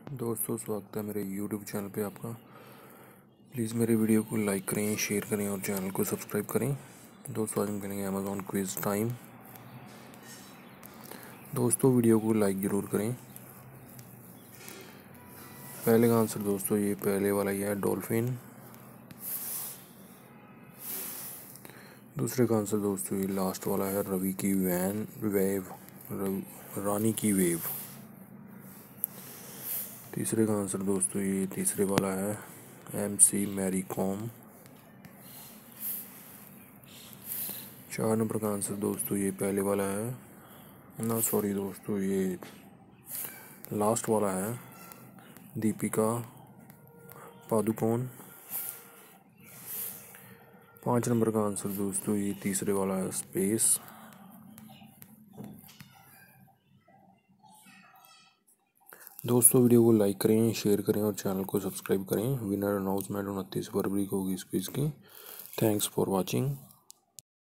दोस्तों स्वागत है मेरे YouTube चैनल पे आपका। प्लीज़ मेरे वीडियो को लाइक करें, शेयर करें और चैनल को सब्सक्राइब करें। दोस्तों आज हम करेंगे अमेज़ॉन क्विज़ टाइम। दोस्तों वीडियो को लाइक ज़रूर करें। पहले का आंसर दोस्तों ये पहले वाला ही है, डॉल्फिन। दूसरे का आंसर दोस्तों ये लास्ट वाला है, रवि की वेव, रानी की वेव। तीसरे का आंसर दोस्तों ये तीसरे वाला है, MC मैरी कॉम। 4 नंबर का आंसर दोस्तों ये पहले वाला है, ना सॉरी दोस्तों ये लास्ट वाला है, दीपिका पादुकोण। 5 नंबर का आंसर दोस्तों ये तीसरे वाला है, स्पेस। दोस्तों वीडियो को लाइक करें, शेयर करें और चैनल को सब्सक्राइब करें। विनर अनाउंसमेंट 29 फरवरी को होगी इस क्विज़ की। Thanks for watching.